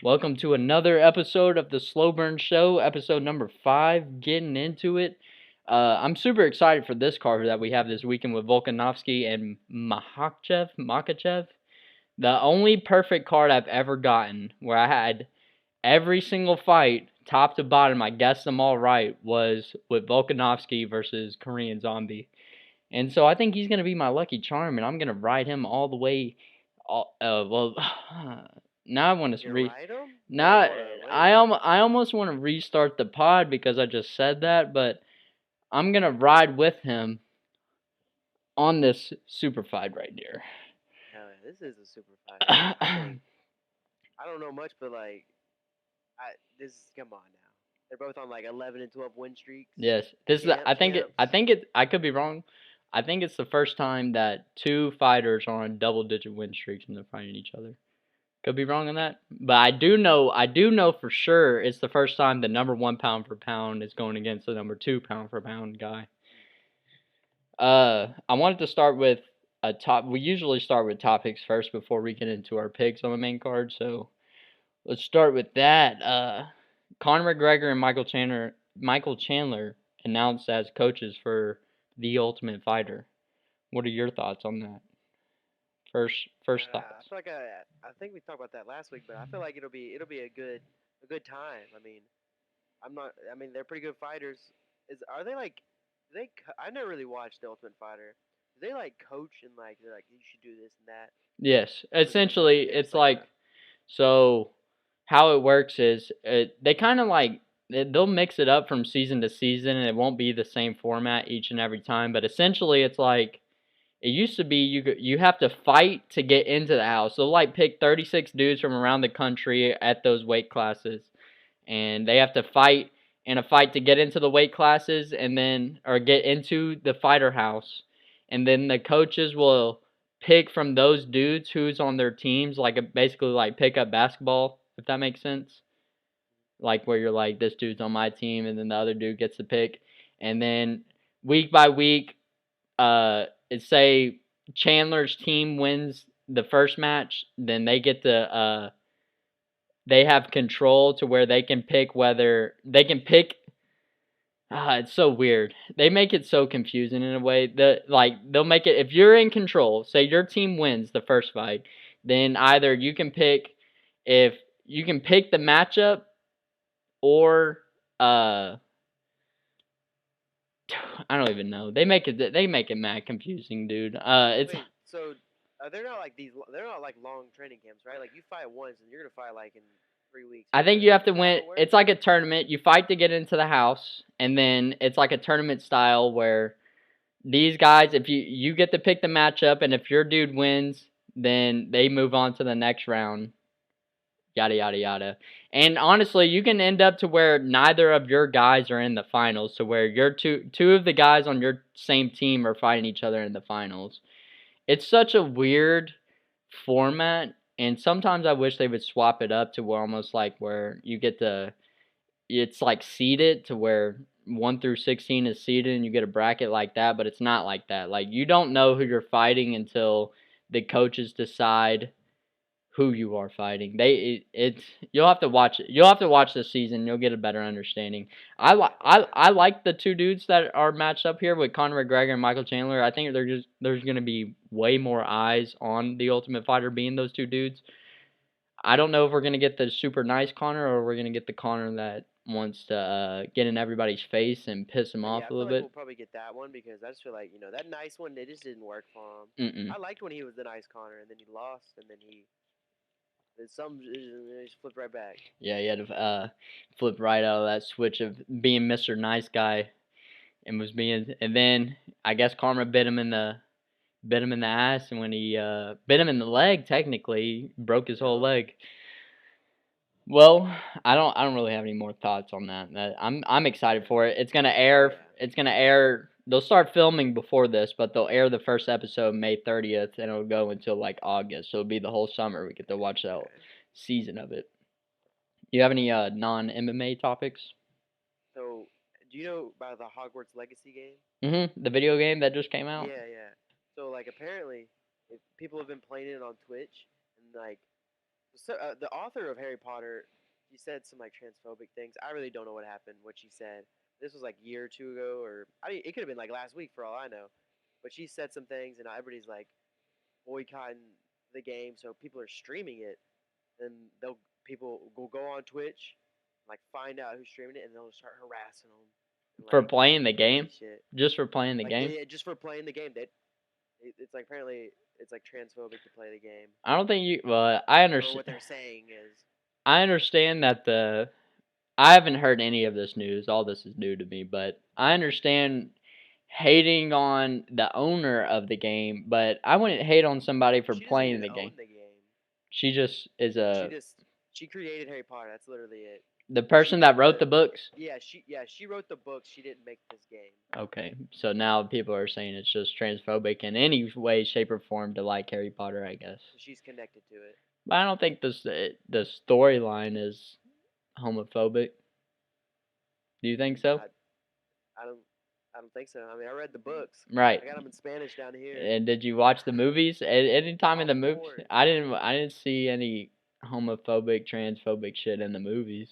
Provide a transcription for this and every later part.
Welcome to another episode of the Slowburn Show, episode number 5, getting into it. I'm super excited for this card that we have this weekend with Volkanovski and Makhachev. The only perfect card I've ever gotten where I had every single fight, top to bottom, I guessed them all right, was with Volkanovski versus Korean Zombie. And so I think he's going to be my lucky charm, and I'm going to ride him all the way. Now I want to Ride him? now Wait. I almost want to restart the pod because I just said that, but I'm going to ride with him on this super fight right here. Hell yeah, this is a super fight. I don't know much, but come on now. They're both on 11 and 12 win streaks. Yes, this is. I could be wrong. I think it's the first time that two fighters are on double-digit win streaks and they're fighting each other. Could be wrong on that, but I do know for sure it's the first time the number 1 pound for pound is going against the number 2 pound for pound guy. I wanted to start with a top. We usually start with topics first before we get into our picks on the main card. So let's start with that. Conor McGregor and Michael Chandler announced as coaches for The Ultimate Fighter. What are your thoughts on that? First thoughts. I think we talked about that last week, but I feel like it'll be a good time. I mean they're pretty good fighters. Are they like they? I never really watched The Ultimate Fighter. Do they coach and they're like you should do this and that? Yes, essentially it's like so. How it works is they kind of they'll mix it up from season to season, and it won't be the same format each and every time. But essentially, it's like it used to be. You have to fight to get into the house. They'll pick 36 dudes from around the country at those weight classes, and they have to fight in a fight to get into the weight classes, and then or get into the fighter house, and then the coaches will pick from those dudes who's on their teams, basically pick up basketball, if that makes sense. Like where you're like, this dude's on my team, and then the other dude gets the pick, and then week by week, say Chandler's team wins the first match, then they get to they have control to where they can pick whether they can pick. It's so weird. They make it so confusing in a way. They'll make it if you're in control. Say your team wins the first fight, then either you can pick if you can pick the matchup or I don't even know. They make it mad confusing, dude. It's Wait, so they're not like these. They're not like long training camps, right? Like you fight once and you're gonna fight in 3 weeks. I think you have to win. It's like a tournament. You fight to get into the house, and then it's like a tournament style where these guys, if you get to pick the matchup, and if your dude wins, then they move on to the next round. Yada yada yada. And honestly, you can end up to where neither of your guys are in the finals, to where your two of the guys on your same team are fighting each other in the finals. It's such a weird format, and sometimes I wish they would swap it up to where almost like where you get the it's like seeded to where 1 through 16 is seeded and you get a bracket like that, but it's not like that. Like you don't know who you're fighting until the coaches decide who you are fighting. You'll have to watch it. You'll have to watch this season. You'll get a better understanding. I like the two dudes that are matched up here with Conor McGregor and Michael Chandler. I think there's gonna be way more eyes on the Ultimate Fighter being those two dudes. I don't know if we're gonna get the super nice Conor or we're gonna get the Conor that wants to get in everybody's face and piss him off a little bit. We'll probably get that one because I just feel like that nice one. It just didn't work for him. Mm-mm. I liked when he was the nice Conor, and then he lost, and then he just flipped right back. Yeah, he had to flip right out of that switch of being Mr. Nice Guy and then I guess Karma bit him in the ass, and when he bit him in the leg, technically he broke his whole leg. Well, I don't really have any more thoughts on that. I'm excited for it. It's gonna air. It's gonna air. They'll start filming before this, but they'll air the first episode May 30th, and it'll go until August. So it'll be the whole summer. We get to watch that season of it. You have any non-MMA topics? So, do you know about the Hogwarts Legacy game? The video game that just came out. Yeah. So apparently, people have been playing it on Twitch, and So the author of Harry Potter, she said some like transphobic things. I really don't know what happened, what she said. This was like a year or two ago, or it could have been like last week for all I know. But she said some things, and everybody's like boycotting the game, so people are streaming it, and people will go on Twitch, like find out who's streaming it, and they'll start harassing them, and For like playing the crazy game? shit. Just for playing the Like game? just for playing the game, it's like apparently it's like transphobic to play the game. I don't think you. Well, I Or what understand. they're saying is, I understand that the. I haven't heard any of this news. All this is new to me, but I understand hating on the owner of the game, but I wouldn't hate on somebody for she doesn't playing even the own game. the game. She just is She a just she created Harry Potter. That's literally it. the person She's that wrote the books. she wrote the books. She didn't make this game. Okay, so now people are saying it's just transphobic in any way, shape, or form to like Harry Potter, I guess. So she's connected to it. But I don't think the storyline is homophobic. Do you think so? I don't I don't think so. I mean, I read the books. Right. I got them in Spanish down here. And did you watch the movies? Any time in the Of movie, course. I didn't see any homophobic, transphobic shit in the movies.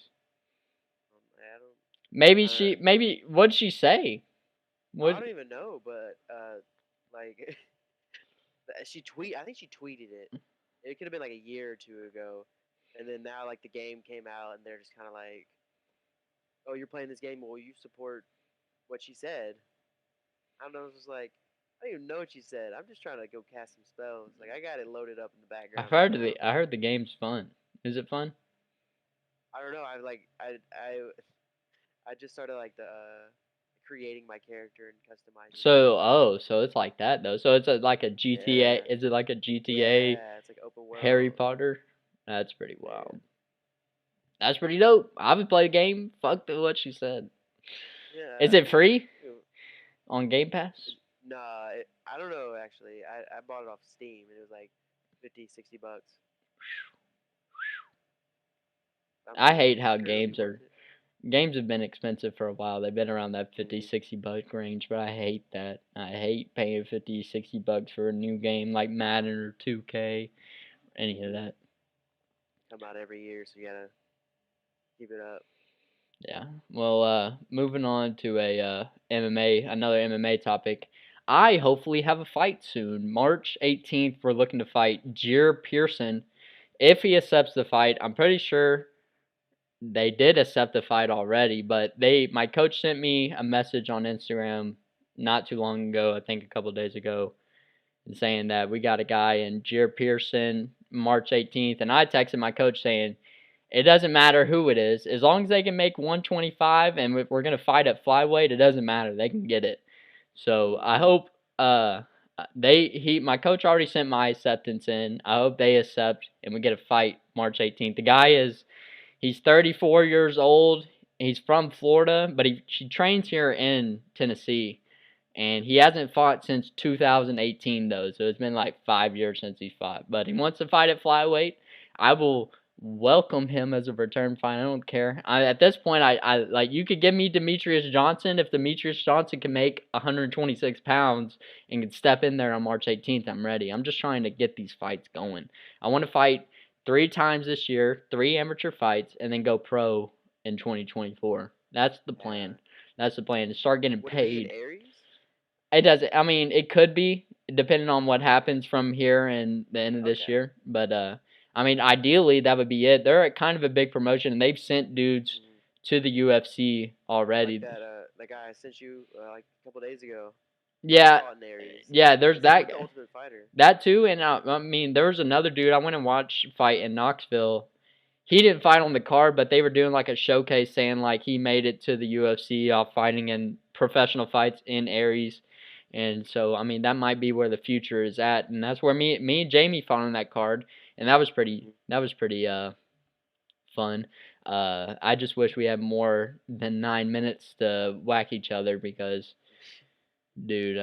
I don't. Maybe what'd she say? I What? don't even know, but like I think she tweeted it. It could have been like a year or two ago, and then now like the game came out, and they're just kind of like, "Oh, you're playing this game. Well, you support what she said." I don't know. It's just like I don't even know what she said. I'm just trying to go cast some spells. Like I got it loaded up in the background right now. I heard the game's fun. Is it fun? I don't know. I just started like the creating my character and customizing it. So it's like that though. So it's like a GTA. Yeah. Is it like a GTA Yeah, it's like open world. Harry Potter? That's pretty Yeah. wild. That's pretty dope. I haven't played a game. Fuck what she said. Yeah. Is it free on Game Pass? Nah, I don't know actually. I bought it off Steam and it was like 50, 60 bucks. I hate how Sure it'll be games are. worth it. Games have been expensive for a while. They've been around that 50, Mhm. 60 buck range, but I hate that. I hate paying 50, 60 bucks for a new game like Madden or 2K, any of that. Come out every year, so you gotta keep it up. Yeah. Well, moving on to another MMA topic. I hopefully have a fight soon. March 18th, we're looking to fight Jair Pearson. If he accepts the fight, I'm pretty sure they did accept the fight already, but my coach sent me a message on Instagram not too long ago, I think a couple days ago, saying that we got a guy in Jair Pearson March 18th, and I texted my coach saying it doesn't matter who it is, as long as they can make 125 and if we're gonna fight at flyweight, it doesn't matter, they can get it. So I hope my coach already sent my acceptance in. I hope they accept and we get a fight March 18th. The guy he's 34 years old. He's from Florida, but he trains here in Tennessee. And he hasn't fought since 2018, though. So it's been like 5 years since he's fought. But he wants to fight at flyweight. I will welcome him as a return fight. I don't care. At this point, I like you could give me Demetrius Johnson. If Demetrius Johnson can make 126 pounds and can step in there on March 18th, I'm ready. I'm just trying to get these fights going. I want to fight 3 times this year, 3 amateur fights, and then go pro in 2024. That's the plan. That's the plan. To start getting Would it be in paid. Aries? It doesn't. I mean, it could be depending on what happens from here and the end of this Okay. year. But I mean, ideally that would be it. They're at kind of a big promotion, and they've sent dudes to the UFC already. Like that guy I sent you like a couple days ago. Yeah, Fought in Aries. yeah. There's He's that with the guy. Ultimate Fighter. That too, and I mean, there was another dude I went and watched fight in Knoxville. He didn't fight on the card, but they were doing like a showcase saying like he made it to the UFC off fighting in professional fights in Aries. And so I mean that might be where the future is at, and that's where me and Jamie fought on that card, and that was pretty fun. I just wish we had more than 9 minutes to whack each other because, dude,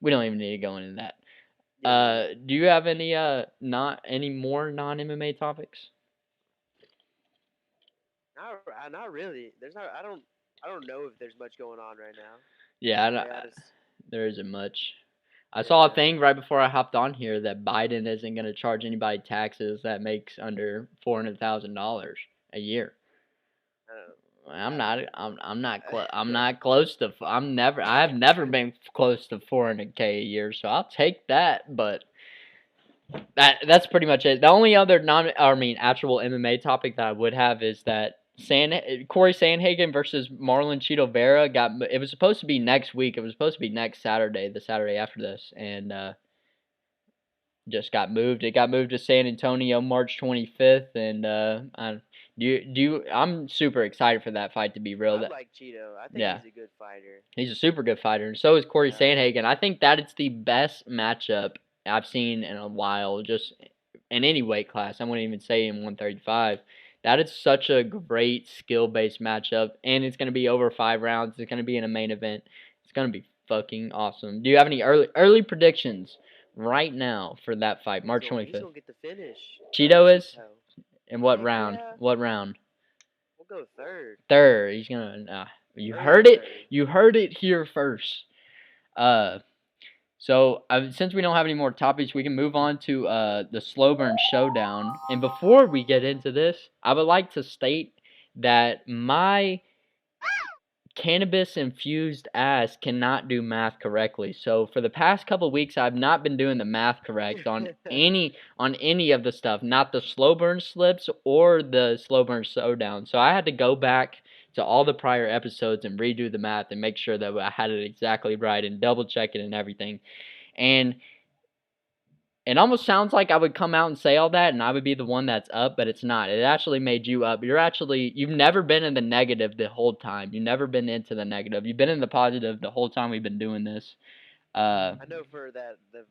we don't even need to go into that. Do you have any not any more non MMA topics? Not really. There's not. I don't know if there's much going on right now. Yeah, Just, there isn't much. I saw a Yeah. thing right before I hopped on here that Biden isn't going to charge anybody taxes that makes under $400,000 a year. I don't know. I'm I not don't I'm not close to I've never been close to 400K a year, so I'll take that, but that's pretty much it. The only other actual MMA topic that I would have is that Corey Sandhagen versus Marlon Cheeto Vera it was supposed to be next week. It was supposed to be next Saturday, the Saturday after this, and just got moved. It got moved to San Antonio March 25th, and I'm super excited for that fight to be real. I like Cheeto. I think Yeah. he's a good fighter. He's a super good fighter, and so is Corey Yeah. Sandhagen. I think that it's the best matchup I've seen in a while, just in any weight class. I wouldn't even say in 135. That is such a great skill-based matchup, and it's going to be over 5 rounds. It's going to be in a main event. It's going to be fucking awesome. Do you have any early predictions right now for that fight, March 25th? He's going to get the finish. Cheeto is? In what Heck round? yeah. What round? We'll go third. Third. He's going to... you Third heard or it. third. You heard it here first. So since we don't have any more topics, we can move on to the Slowburn Showdown. And before we get into this, I would like to state that my cannabis-infused ass cannot do math correctly. So for the past couple of weeks, I've not been doing the math correct on any of the stuff, not the Slowburn slips or the Slowburn Showdown. So I had to go back to all the prior episodes and redo the math and make sure that I had it exactly right and double check it and everything. And it almost sounds like I would come out and say all that and I would be the one that's up, but it's not. It actually made you up. You've never been in the negative the whole time. You've never been into the negative. You've been in the positive the whole time we've been doing this. I know for that the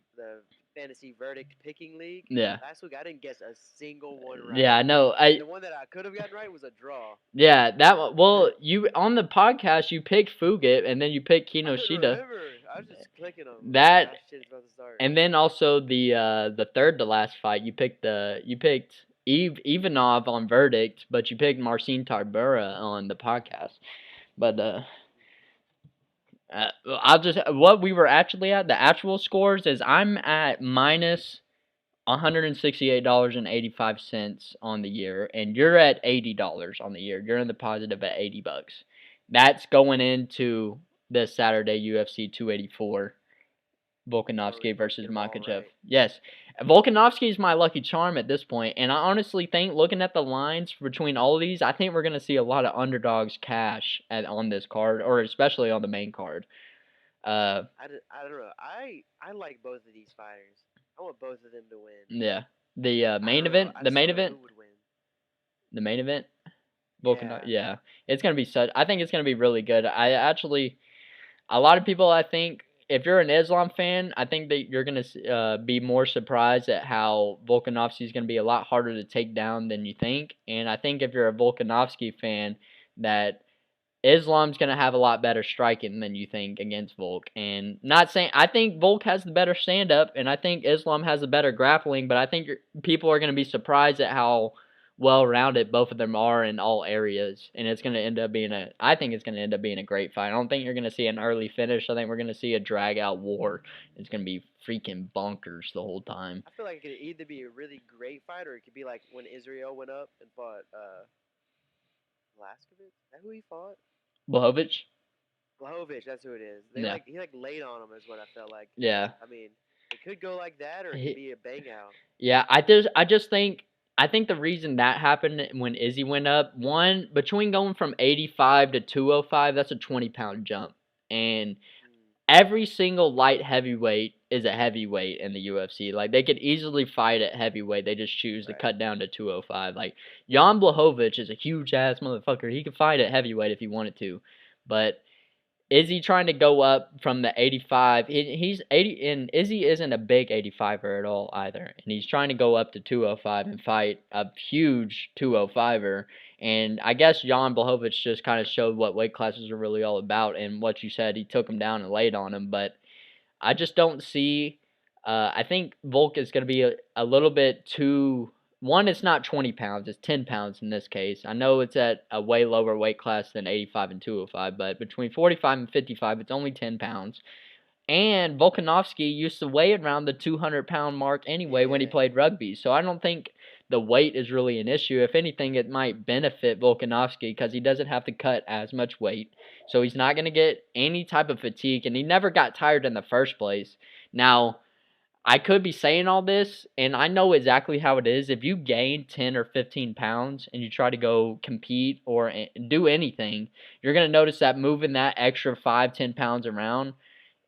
fantasy verdict picking league. Yeah. Last week I didn't guess a single one right. Yeah, I know. The one that I could have gotten right was a draw. Yeah, that one. Well, you on the podcast you picked Fugit and then you picked Kinoshita. I was just clicking them. That shit is about to start. and then also the third to last fight you picked Ivanov on verdict, but you picked Marcin Tarbura on the podcast. But what we were actually at, the actual scores is I'm at minus $168.85 on the year, and you're at $80 on the year. You're in the positive at $80. That's going into this Saturday UFC 284, Volkanovski versus Makhachev. Right. Yes, Volkanovski is my lucky charm at this point, and I honestly think, looking at the lines between all of these, I think we're going to see a lot of underdogs cash on this card, or especially on the main card. I don't know. I like both of these fighters. I want both of them to win. Yeah. The main event. The main event. Who would win? The main event. Yeah. It's gonna be I think it's gonna be really good. A lot of people, I think, if you're an Islam fan, I think that you're gonna be more surprised at how Volkanovski is gonna be a lot harder to take down than you think. And I think if you're a Volkanovski fan, that Islam's going to have a lot better striking than you think against Volk. And not saying, I think Volk has the better stand-up, and I think Islam has the better grappling, but I think people are going to be surprised at how well-rounded both of them are in all areas. And it's going to end up being I think it's going to end up being a great fight. I don't think you're going to see an early finish. I think we're going to see a drag-out war. It's going to be freaking bonkers the whole time. I feel like it could either be a really great fight, or it could be like when Israel went up and fought Blaskovich. Is that who he fought? Blachowicz, that's who it is. He laid on him is what I felt like. Yeah. I mean, it could go like that, or it could be a bang out. Yeah, I just think the reason that happened when Izzy went up, one, between going from 85 to 205, that's a 20-pound jump. And every single light heavyweight is a heavyweight in the UFC. Like, they could easily fight at heavyweight. They just choose to cut down to 205. Like, Jan Blachowicz is a huge-ass motherfucker. He could fight at heavyweight if he wanted to. But Izzy trying to go up from the 85. He's 80, and Izzy isn't a big 85er at all either. And he's trying to go up to 205 and fight a huge 205er. And I guess Jan Blachowicz just kind of showed what weight classes are really all about. And what you said, he took him down and laid on him. But I just don't see. I think Volk is going to be a little bit too. One, it's not 20 pounds. It's 10 pounds in this case. I know it's at a way lower weight class than 85 and 205. But between 45 and 55, it's only 10 pounds. And Volkanovski used to weigh around the 200-pound mark anyway when he Yeah. played rugby. So I don't think the weight is really an issue. If anything, it might benefit Volkanovski because he doesn't have to cut as much weight. So he's not going to get any type of fatigue, and he never got tired in the first place. Now, I could be saying all this, and I know exactly how it is. If you gain 10 or 15 pounds and you try to go compete or do anything, you're going to notice that moving that extra 5, 10 pounds around,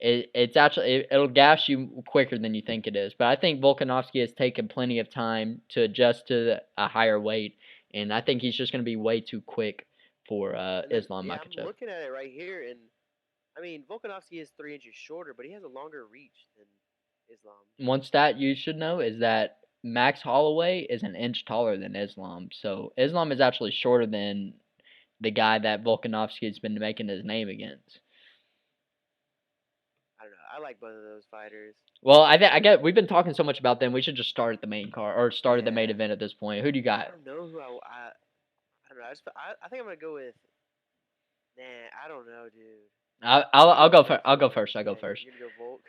it's actually, it'll gas you quicker than you think it is. But I think Volkanovski has taken plenty of time to adjust to a higher weight, and I think he's just going to be way too quick for Islam Yeah, Makhachev. I'm looking at it right here, and I mean, Volkanovski is 3 inches shorter, but he has a longer reach than Islam. One stat you should know is that Max Holloway is an inch taller than Islam. So Islam is actually shorter than the guy that Volkanovski has been making his name against. I don't know. I like both of those fighters. Well, I get we've been talking so much about them. We should just start at the main card or start at the main Yeah. event at this point. Who do you got? I don't know who I don't know. I think I'm gonna go with. Nah, I don't know, dude. I'll go first. I'll go first. I'll go Yeah, first. You're gonna go Volk.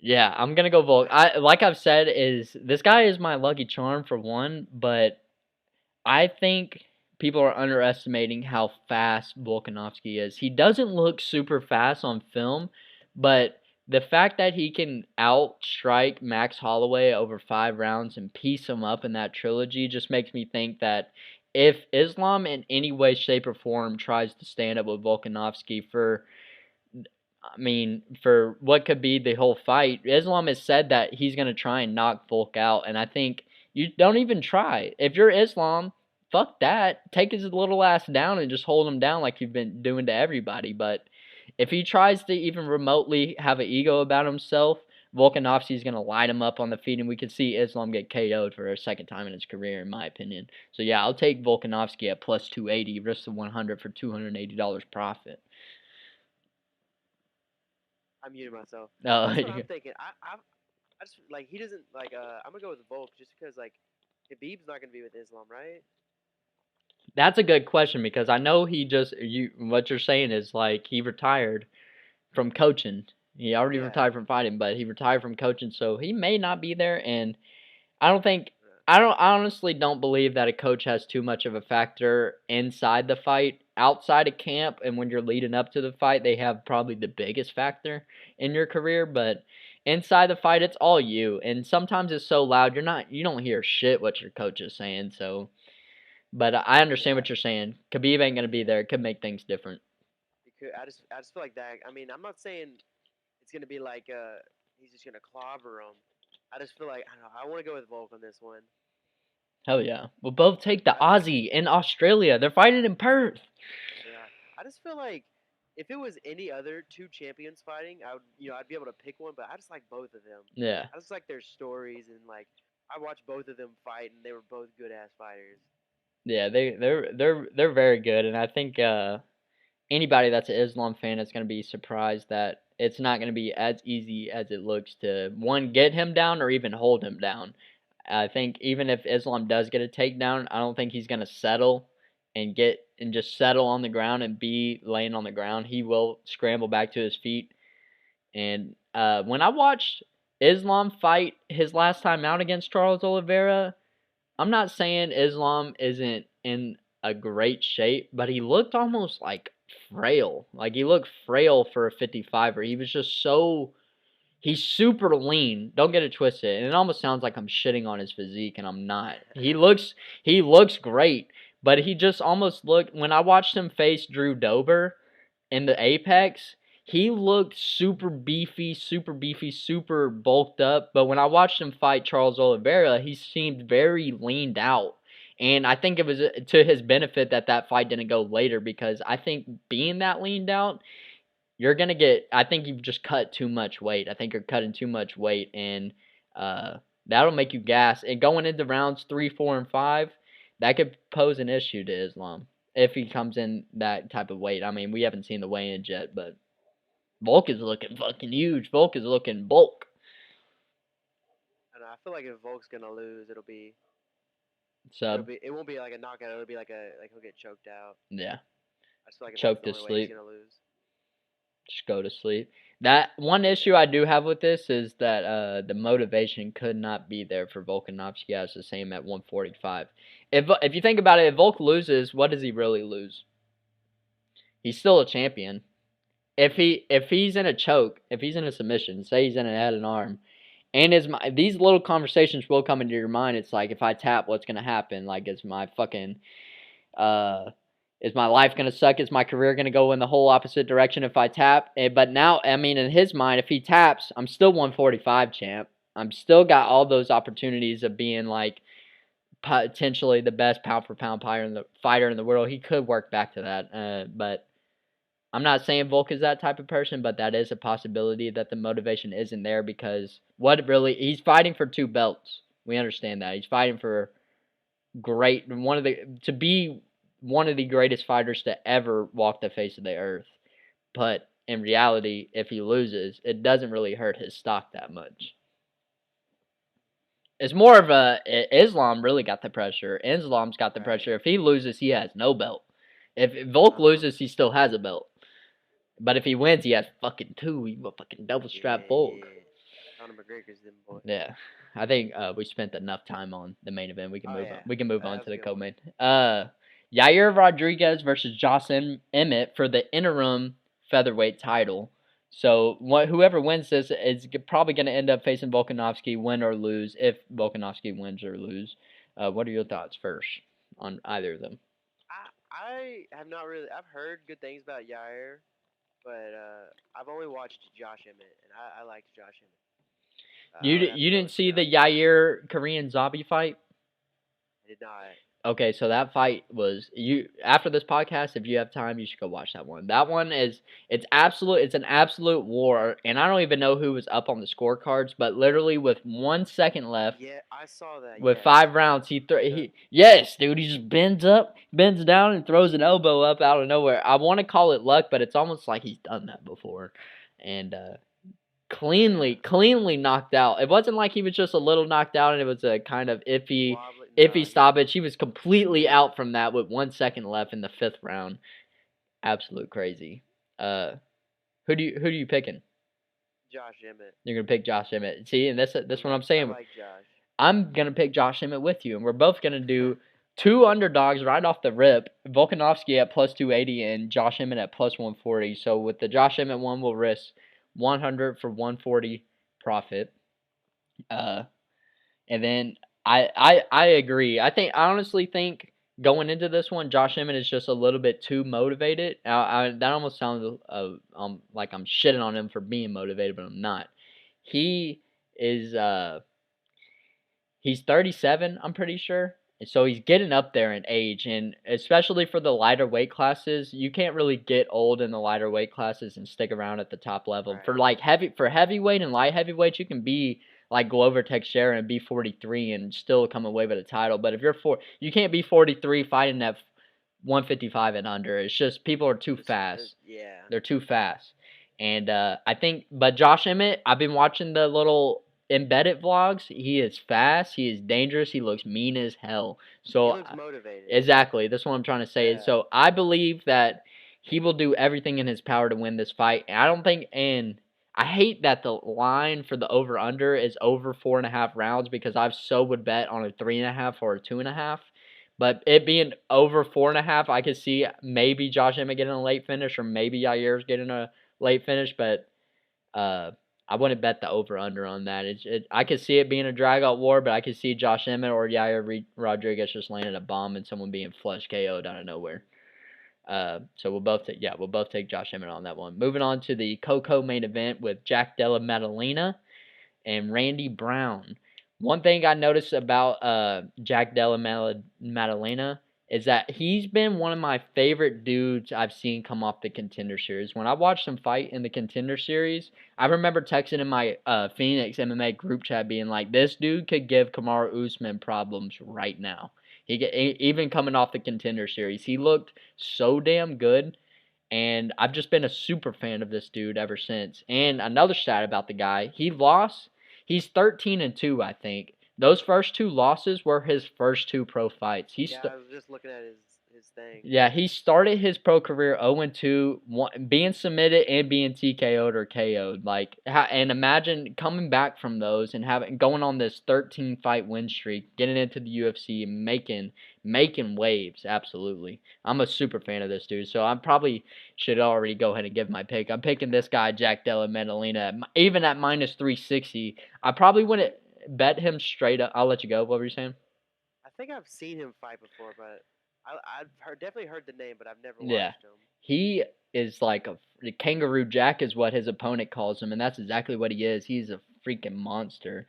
Yeah, I'm gonna go Volk. Like I've said, is this guy is my lucky charm for one, but I think people are underestimating how fast Volkanovski is. He doesn't look super fast on film, but the fact that he can outstrike Max Holloway over 5 rounds and piece him up in that trilogy just makes me think that if Islam in any way, shape, or form tries to stand up with Volkanovski for what could be the whole fight, Islam has said that he's going to try and knock Volk out, and I think you don't even try. If you're Islam, fuck that. Take his little ass down and just hold him down like you've been doing to everybody. But if he tries to even remotely have an ego about himself, Volkanovski's going to light him up on the feet, and we could see Islam get KO'd for a second time in his career, in my opinion. So, yeah, I'll take Volkanovski at plus 280, risk the 100 for $280 profit. I muted myself. Oh, That's what I'm thinking. I just like he doesn't like. I'm gonna go with Volk just because like Khabib's not gonna be with Islam, right? That's a good question because I know what you're saying is like he retired from coaching. He already Yeah. retired from fighting, but he retired from coaching, so he may not be there. And I honestly don't believe that a coach has too much of a factor inside the fight. Outside of camp and when you're leading up to the fight, they have probably the biggest factor in your career. But inside the fight, it's all you. And sometimes it's so loud you don't hear shit what your coach is saying. So, but I understand what you're saying. Khabib ain't gonna be there. It could make things different. I just feel like that. I mean, I'm not saying it's gonna be like he's just gonna clobber him. I just feel like I don't know. I want to go with Volk on this one. Hell yeah. We'll both take the Aussie in Australia. They're fighting in Perth. Yeah, I just feel like if it was any other two champions fighting, I'd be able to pick one, but I just like both of them. Yeah. I just like their stories and like I watched both of them fight and they were both good ass fighters. Yeah, they're very good, and I think anybody that's an Islam fan is going to be surprised that it's not going to be as easy as it looks to one get him down or even hold him down. I think even if Islam does get a takedown, I don't think he's going to settle and just settle on the ground and be laying on the ground. He will scramble back to his feet. And when I watched Islam fight his last time out against Charles Oliveira, I'm not saying Islam isn't in a great shape, but he looked almost like frail. Like he looked frail for a 55er. He was just he's super lean. Don't get it twisted. And it almost sounds like I'm shitting on his physique, and I'm not. He looks great, but he just almost looked, when I watched him face Drew Dober in the Apex, he looked super beefy, super bulked up. But when I watched him fight Charles Oliveira, he seemed very leaned out. And I think it was to his benefit that fight didn't go later, because I think being that leaned out, I think you've just cut too much weight. I think you're cutting too much weight, and that'll make you gas. And going into rounds 3, 4, and 5, that could pose an issue to Islam if he comes in that type of weight. I mean, we haven't seen the weigh-ins yet, but Volk is looking fucking huge. Volk is looking bulk. And I feel like if Volk's gonna lose, Sub. it won't be like a knockout. It'll be like he'll get choked out. Yeah. I just feel like Choked that's to the only way he's sleep. gonna lose. Just go to sleep. That one issue I do have with this is that the motivation could not be there for Volkanovski as the same at 145. If you think about it, if Volk loses, what does he really lose? He's still a champion. If he's in a choke, if he's in a submission, say he's in an head and arm, and these little conversations will come into your mind. It's like, if I tap, what's gonna happen? Like, is my life gonna suck? Is my career gonna go in the whole opposite direction if I tap? But now, I mean, in his mind, if he taps, I'm still 145 champ. I'm still got all those opportunities of being like potentially the best pound for pound fighter in the world. He could work back to that, but I'm not saying Volk is that type of person, but that is a possibility that the motivation isn't there, because he's fighting for 2 belts. We understand that. He's fighting for to be one of the greatest fighters to ever walk the face of the earth. But in reality, if he loses, it doesn't really hurt his stock that much. It's more of Islam really got the pressure. Islam's got the pressure. If he loses, he has no belt. If Volk loses, he still has a belt. But if he wins, he has fucking 2. He's a fucking double strap Volk. Yeah. Conor McGregor's them boy. Yeah. I think we spent enough time on the main event. We can move on. We can move on to the co-main. Yair Rodriguez versus Josh Emmett for the interim featherweight title. So whoever wins this is probably going to end up facing Volkanovski, win or lose, if Volkanovski wins or lose. What are your thoughts first on either of them? I have not really. I've heard good things about Yair, but I've only watched Josh Emmett, and I liked Josh Emmett. You didn't see the Yair Korean Zombie fight? I did not. Okay, so that fight was after this podcast, if you have time, you should go watch that one. That one it's an absolute war, and I don't even know who was up on the scorecards, but literally with 1 second left. Yeah, I saw that. With 5 rounds, yes, dude, he just bends down and throws an elbow up out of nowhere. I want to call it luck, but it's almost like he's done that before. And cleanly knocked out. It wasn't like he was just a little knocked out and it was a kind of iffy stoppage. He was completely out from that with 1 second left in the 5th round. Absolute crazy. Who do you picking? Josh Emmett. You're gonna pick Josh Emmett. See, and that's what I'm saying. I like Josh. I'm gonna pick Josh Emmett with you, and we're both gonna do 2 underdogs right off the rip. Volkanovski at plus 280 and Josh Emmett at plus 140. So with the Josh Emmett one, we'll risk 100 for 140 profit. And then I agree. I honestly think going into this one, Josh Emmett is just a little bit too motivated. That almost sounds like I'm shitting on him for being motivated, but I'm not. He is he's 37, I'm pretty sure. And so he's getting up there in age, and especially for the lighter weight classes, you can't really get old in the lighter weight classes and stick around at the top level. Right. For heavyweight and light heavyweight, you can be like Glover Teixeira and be 43 and still come away with a title. But if you can't be 43 fighting at 155 and under. It's just people are too fast. Yeah. They're too fast. And but Josh Emmett, I've been watching the little embedded vlogs. He is fast. He is dangerous. He looks mean as hell. So he looks motivated. Exactly. That's what I'm trying to say. Yeah. So I believe that he will do everything in his power to win this fight. And I hate that the line for the over-under is over 4.5 rounds, because I would bet on a 3.5 or a 2.5. But it being over 4.5, I could see maybe Josh Emmett getting a late finish, or maybe Yair's getting a late finish. But I wouldn't bet the over-under on that. I could see it being a drag-out war, but I could see Josh Emmett or Yair Rodriguez just landing a bomb and someone being flush KO'd out of nowhere. So we'll both take Josh Emmett on that one. Moving on to the main event with Jack Della Maddalena and Randy Brown. One thing I noticed about Jack Della Maddalena is that he's been one of my favorite dudes I've seen come off the Contender Series. When I watched him fight in the Contender Series, I remember texting in my Phoenix MMA group chat being like, this dude could give Kamaru Usman problems right now. Even coming off the Contender Series, he looked so damn good, and I've just been a super fan of this dude ever since. And another stat about the guy, he's 13-2, I think. Those first 2 losses were his first 2 pro fights. I was just looking at his thing. Yeah, he started his pro career 0-2, being submitted and being TKO'd or KO'd. And imagine coming back from those and going on this 13 fight win streak, getting into the UFC and making waves. Absolutely, I'm a super fan of this dude, so I probably should already go ahead and give my pick. I'm picking this guy, Jack Della Maddalena, even at minus 360. I probably wouldn't bet him straight up. I'll let you go. What were you saying? I think I've seen him fight before, but definitely heard the name, but I've never Yeah. watched him. He is like the Kangaroo Jack is what his opponent calls him, and that's exactly what he is. He's a freaking monster.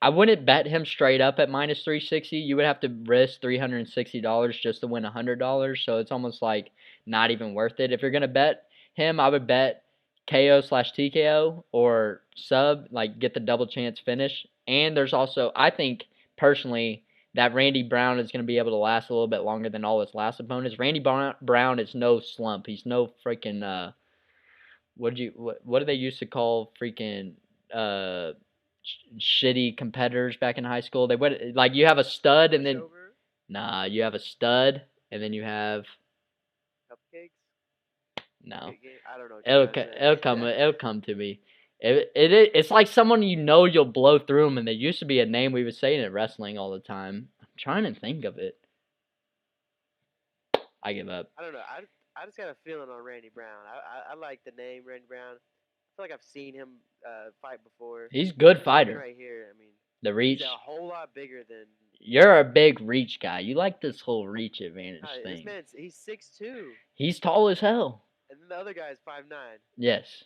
I wouldn't bet him straight up at minus 360. You would have to risk $360 just to win $100, so it's almost like not even worth it. If you're going to bet him, I would bet KO/TKO or sub, like get the double chance finish. And there's also, I think, personally, that Randy Brown is going to be able to last a little bit longer than all his last opponents. Randy Brown is no slump. He's no freaking what do they used to call freaking shitty competitors back in high school? They would like you have a stud and then you have a stud and then you have cupcakes. No, I don't know. It'll come to me. It's like someone you'll blow through them, and there used to be a name we would say in wrestling all the time. I'm trying to think of it. I give up. I don't know. I just got a feeling on Randy Brown. I like the name Randy Brown. I feel like I've seen him fight before. He's a good fighter. Right here, I mean, the reach. He's a whole lot bigger than. You're a big reach guy. You like this whole reach advantage thing. This he's 6'2". He's tall as hell. And then the other guy's 5'9". Yes.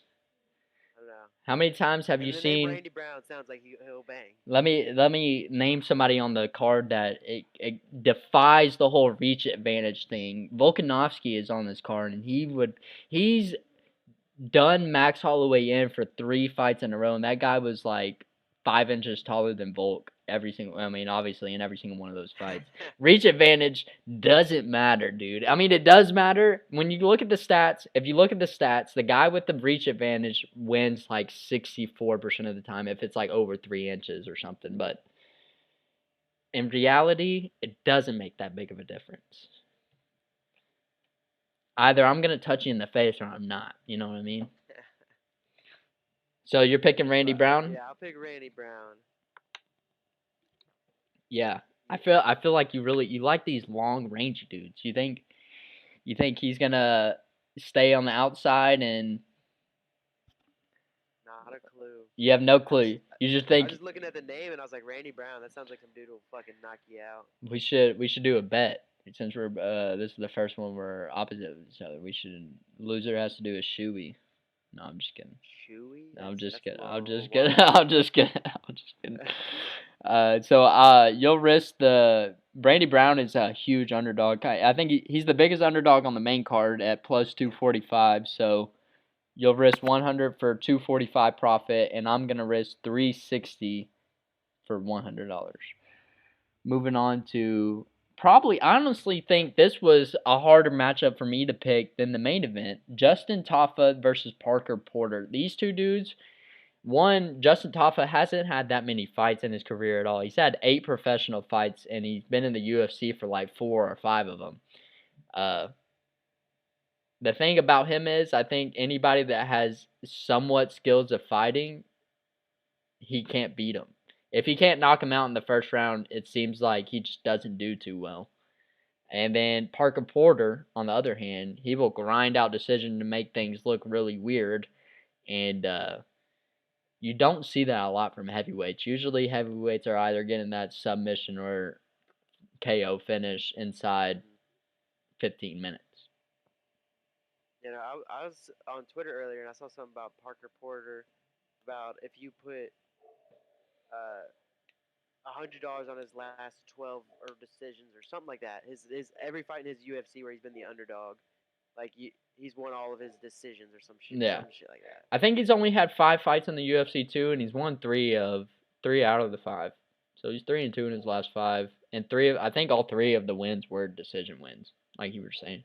I don't know. How many times have you seen Randy Brown? Sounds like he'll bang. Let me name somebody on the card that it defies the whole reach advantage thing. Volkanovski is on this card, and he's done Max Holloway in for 3 fights in a row, and that guy was like 5 inches taller than Volk obviously in every single one of those fights. Reach advantage doesn't matter, dude. I mean, it does matter. When you look at the stats, if you look at the stats, the guy with the reach advantage wins like 64% of the time if it's like over 3 inches or something. But in reality, it doesn't make that big of a difference. Either I'm going to touch you in the face or I'm not. You know what I mean? So you're picking Randy Brown? Yeah, I'll pick Randy Brown. Yeah, I feel like you like these long range dudes. You think he's gonna stay on the outside and? Not a clue. You have no clue. You just think. I was just looking at the name and I was like, Randy Brown. That sounds like some dude who'll fucking knock you out. We should do a bet since we're this is the first one we're opposite of each other. Loser has to do a shoey. No, I'm just kidding. Shoey? I'm just kidding. I'm just kidding. So you'll risk the Randy Brown is a huge underdog. I think he's the biggest underdog on the main card at plus 245. So you'll risk 100 for 245 profit, and I'm gonna risk 360 for $100. Moving on to I honestly think this was a harder matchup for me to pick than the main event. Justin Tafa versus Parker Porter. These two dudes. Justin Tafa hasn't had that many fights in his career at all. He's had 8 professional fights, and he's been in the UFC for like 4 or 5 of them. The thing about him is, I think anybody that has somewhat skills of fighting, he can't beat him. If he can't knock him out in the first round, it seems like he just doesn't do too well. And then Parker Porter, on the other hand, he will grind out decision to make things look really weird. And you don't see that a lot from heavyweights. Usually heavyweights are either getting that submission or KO finish inside 15 minutes. You know, I was on Twitter earlier and I saw something about Parker Porter, about if you put $100 on his last 12 or decisions or something like that. His every fight in his UFC where he's been the underdog, like he's won all of his decisions or some shit like that. I think he's only had 5 fights in the UFC too, and he's won 3 out of the 5. So he's 3-2 in his last 5, and I think all 3 of the wins were decision wins, like you were saying.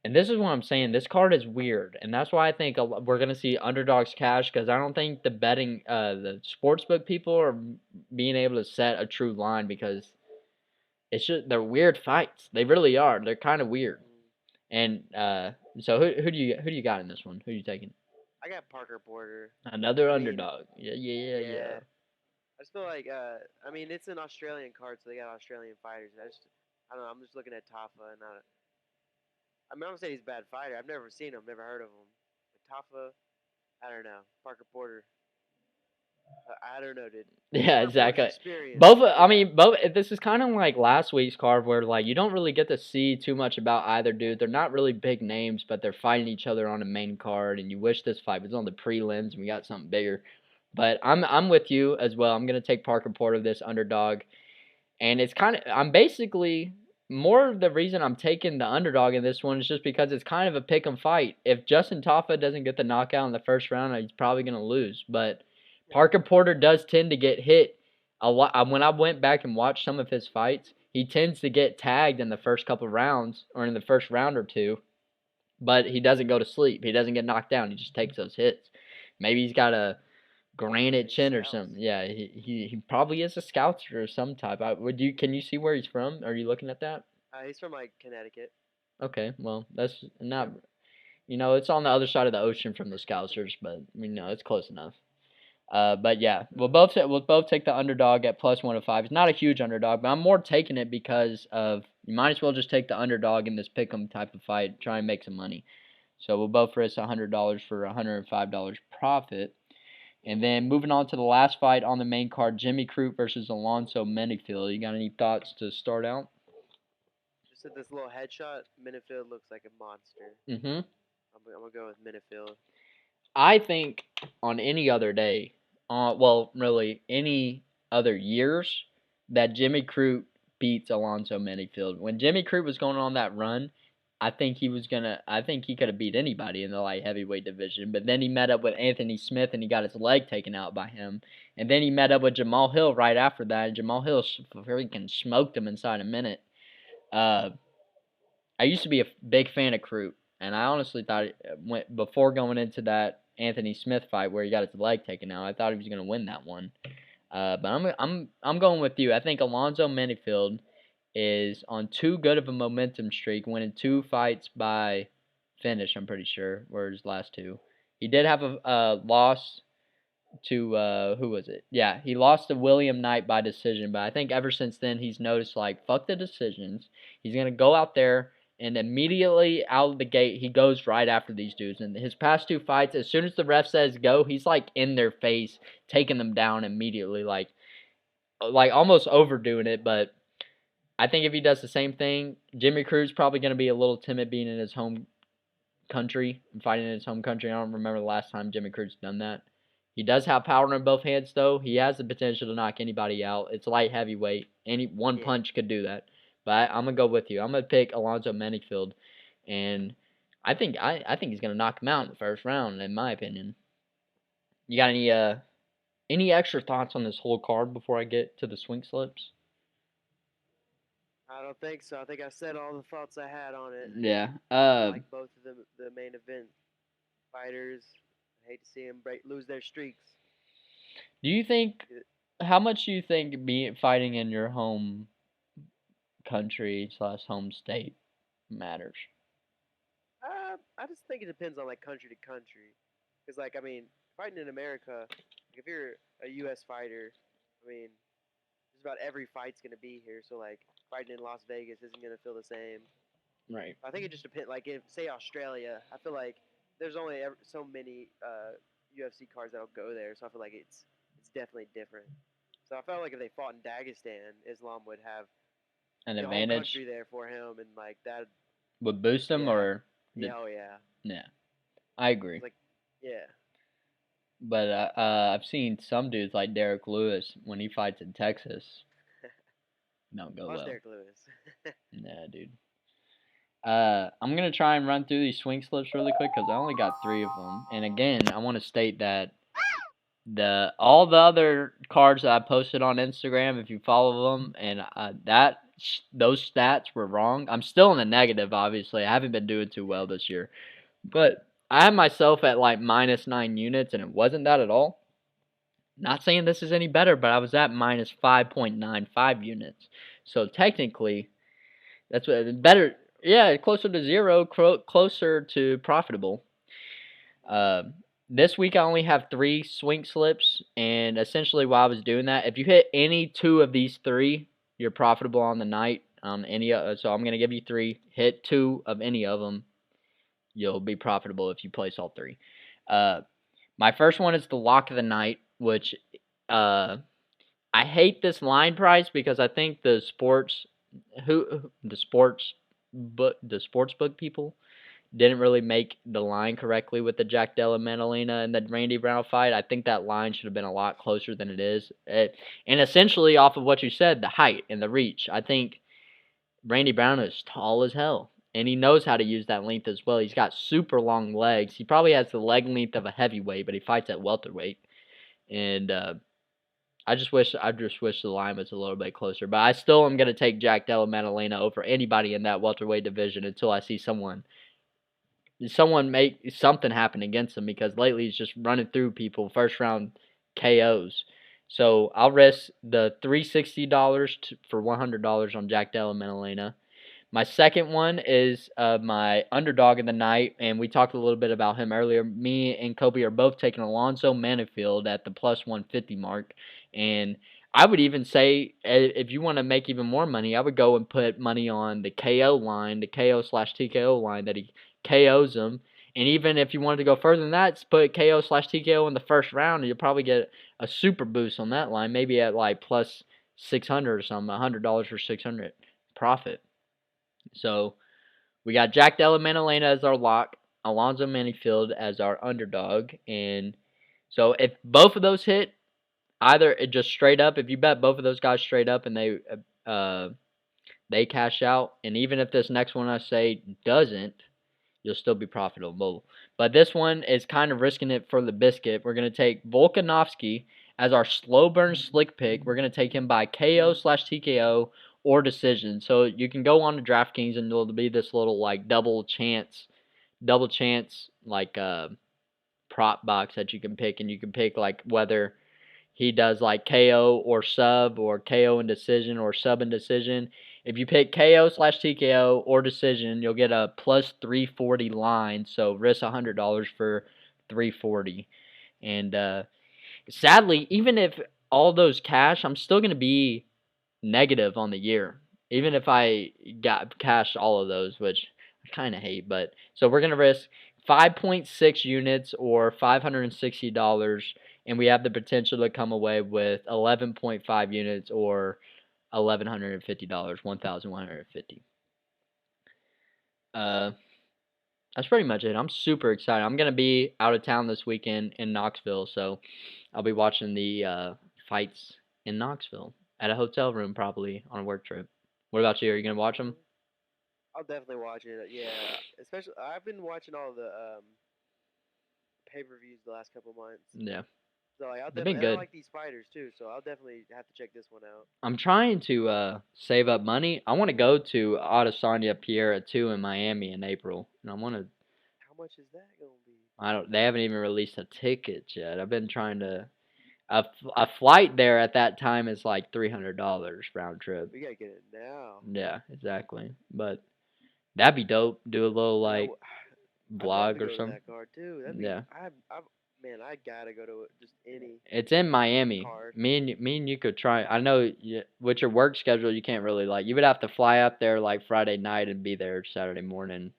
And this is what I'm saying. This card is weird, and that's why I think we're going to see underdogs cash, because I don't think the betting, the sportsbook people are being able to set a true line, because it's just they're weird fights. They really are. They're kind of weird. And so who do you got in this one? Who are you taking? I got Parker Porter. Another I mean, underdog. Yeah. I just feel like I mean it's an Australian card, so they got Australian fighters. I don't know. I'm just looking at Tafa, and I mean I'm gonna say he's a bad fighter. I've never seen him, never heard of him. But Tafa, I don't know. Parker Porter, I don't know, dude. Yeah, Parker Porter's exactly. I yeah. mean, both. This is kind of like last week's card, where like you don't really get to see too much about either dude. They're not really big names, but they're fighting each other on the main card, and you wish this fight was on the prelims and we got something bigger. But I'm with you as well. I'm gonna take Parker Porter, this underdog, and it's kind of I'm basically more of the reason I'm taking the underdog in this one is just because it's kind of a pick 'em fight. If Justin Tafa doesn't get the knockout in the first round, he's probably gonna lose, but Parker Porter does tend to get hit a lot. When I went back and watched some of his fights, he tends to get tagged in the first couple of rounds or in the first round or two, but he doesn't go to sleep. He doesn't get knocked down. He just takes those hits. Maybe he's got a granite chin or something. Yeah, he probably is a scouter or some type. Can you see where he's from? Are you looking at that? He's from like Connecticut. Okay, well that's not. It's on the other side of the ocean from the Scousers, but it's close enough. But yeah, we'll both take the underdog at +105. It's not a huge underdog, but I'm more taking it because of you might as well just take the underdog in this pick'em type of fight, try and make some money. So we'll both risk $100 for $105 profit. And then moving on to the last fight on the main card, Jimmy Crute versus Alonzo Menifield. You got any thoughts to start out? Just at this little headshot, Menifield looks like a monster. Mm-hmm. I'm gonna go with Menifield. I think on any other day, really any other years, that Jimmy Crute beats Alonzo Menifield. When Jimmy Crute was going on that run, I think he could have beat anybody in the light heavyweight division. But then he met up with Anthony Smith and he got his leg taken out by him. And then he met up with Jamal Hill right after that. And Jamal Hill freaking smoked him inside a minute. I used to be a big fan of Crute, and I honestly thought before going into that Anthony Smith fight where he got his leg taken out, I thought he was going to win that one. But I'm going with you. I think Alonzo Menifield is on too good of a momentum streak, winning 2 fights by finish. I'm pretty sure were his last 2. He did have a loss to who was it? Yeah, he lost to William Knight by decision, but I think ever since then he's noticed like fuck the decisions. He's gonna go out there and immediately out of the gate he goes right after these dudes. And his past 2 fights, as soon as the ref says go, he's like in their face, taking them down immediately, like almost overdoing it. But I think if he does the same thing, Jimmy Crute's probably gonna be a little timid being in his home country and fighting in his home country. I don't remember the last time Jimmy Crute's done that. He does have power in both hands, though. He has the potential to knock anybody out. It's light heavyweight. Any one punch could do that. But I'm gonna go with you. I'm gonna pick Alonzo Menifield, and I think he's gonna knock him out in the first round, in my opinion. You got any extra thoughts on this whole card before I get to the swing slips? I don't think so. I think I said all the thoughts I had on it. Yeah. I like both of the main event fighters. I hate to see them lose their streaks. Do you think? How much do you think fighting in your home country / home state matters? I just think it depends on like country to country, because like I mean, fighting in America, if you're a U.S. fighter, I mean, just about every fight's gonna be here. So like fighting in Las Vegas isn't gonna feel the same. Right. I think it just depends. Like if say Australia, I feel like there's only so many UFC cards that'll go there, so I feel like it's definitely different. So I felt like if they fought in Dagestan, Islam would have an the advantage whole country there for him, and like that would boost him, or oh yeah, yeah, I agree. Like yeah, but I've seen some dudes like Derek Lewis when he fights in Texas. Don't go well. Derek Lewis. Nah, dude. I'm gonna try and run through these swing slips really quick because I only got 3 of them. And again, I want to state that all the other cards that I posted on Instagram, if you follow them, and those stats were wrong. I'm still in the negative, obviously. I haven't been doing too well this year, but I had myself at like -9 units, and it wasn't that at all. Not saying this is any better, but I was at -5.95 units. So technically, that's what better. Yeah, closer to zero, closer to profitable. Uh, this week I only have 3 swing slips, and essentially while I was doing that, if you hit any 2 of these 3, you're profitable on the night. On any, so I'm gonna give you 3. Hit 2 of any of them, you'll be profitable if you place all 3. My first one is the lock of the night, which I hate this line price because I think the sports book people didn't really make the line correctly with the Jack Della Maddalena and the Randy Brown fight. I think that line should have been a lot closer than it is. And essentially, off of what you said, the height and the reach, I think Randy Brown is tall as hell. And he knows how to use that length as well. He's got super long legs. He probably has the leg length of a heavyweight, but he fights at welterweight. And I just wish the line was a little bit closer. But I still am gonna take Jack Della Maddalena over anybody in that welterweight division until I see someone make something happen against him, because lately he's just running through people first round KOs. So I'll risk the $360 for $100 on Jack Della Maddalena. My second one is my underdog of the night, and we talked a little bit about him earlier. Me and Kobe are both taking Alonzo Menifield at the plus 150 mark, and I would even say, if you want to make even more money, I would go and put money on the KO line, the KO/TKO line, that he KOs him. And even if you wanted to go further than that, put KO/TKO in the first round, and you'll probably get a super boost on that line, maybe at like plus 600 or something, $100 for 600 profit. So we got Jack Della Maddalena as our lock, Alonzo Menifield as our underdog, and so if both of those hit, either it just straight up, if you bet both of those guys straight up and they cash out, and even if this next one I say doesn't, you'll still be profitable. But this one is kind of risking it for the biscuit. We're going to take Volkanovski as our slow burn slick pick. We're going to take him by KO/TKO or decision. So you can go on to DraftKings and there'll be this little like double chance like prop box that you can pick, and you can pick like whether he does like KO or sub, or KO and decision, or sub and decision. If you pick KO/TKO or decision, you'll get a plus 340 line. So risk $100 for 340. And sadly, even if all those cash, I'm still going to be negative on the year. Even if I got cashed all of those, which I kind of hate. But so we're going to risk 5.6 units or $560, and we have the potential to come away with 11.5 units or $1,150, $1,150. That's pretty much it. I'm super excited. I'm gonna be out of town this weekend in Knoxville, so I'll be watching the fights in Knoxville at a hotel room, probably on a work trip. What about you? Are you gonna watch them? I'll definitely watch it. Yeah, especially I've been watching all the pay-per-views the last couple months. Yeah, So like, they've been I good. like these fighters too, so I'll definitely have to check this one out. I'm trying to save up money. I want to go to Adesanya Pierre 2 in Miami in April, and I want to. How much is that gonna be? I don't. They haven't even released a ticket yet. I've been trying to. A flight there at that time is like $300 round trip. We gotta get it now. Yeah, exactly. But that'd be dope. Do a little like I'd love to vlog go or to something. that card too. That'd be. Yeah. Man, I gotta go to just any It's in Miami. card. Me and you could try. I know with your work schedule, you can't really like. You would have to fly out there like Friday night and be there Saturday morning.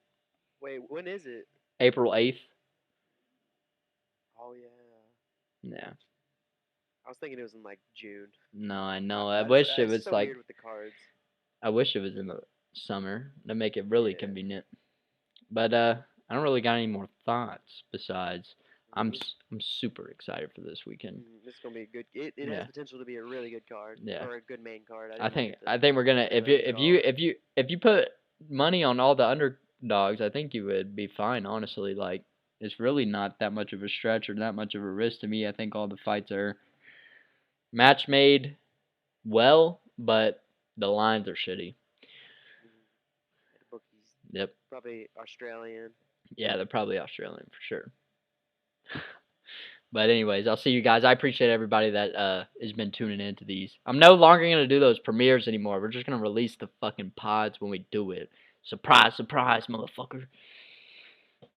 Wait, when is it? April 8th. Oh yeah. Yeah. I was thinking it was in like June. No, I know. I wish it was so like. weird with the cards. I wish it was in the summer to make it really Yeah. convenient. But I don't really got any more thoughts besides I'm super excited for this weekend. This is gonna be a good. It Yeah. has potential to be a really good card. Yeah. Or a good main card. I think we're gonna if you put money on all the underdogs, I think you would be fine. Honestly, like it's really not that much of a stretch or that much of a risk to me. I think all the fights are match made well, but the lines are shitty. The bookies. Yep. Probably Australian. Yeah, they're probably Australian for sure. But anyways, I'll see you guys. I appreciate everybody that has been tuning into these. I'm no longer gonna do those premieres anymore. We're just gonna release the fucking pods when we do it. Surprise, surprise, motherfucker.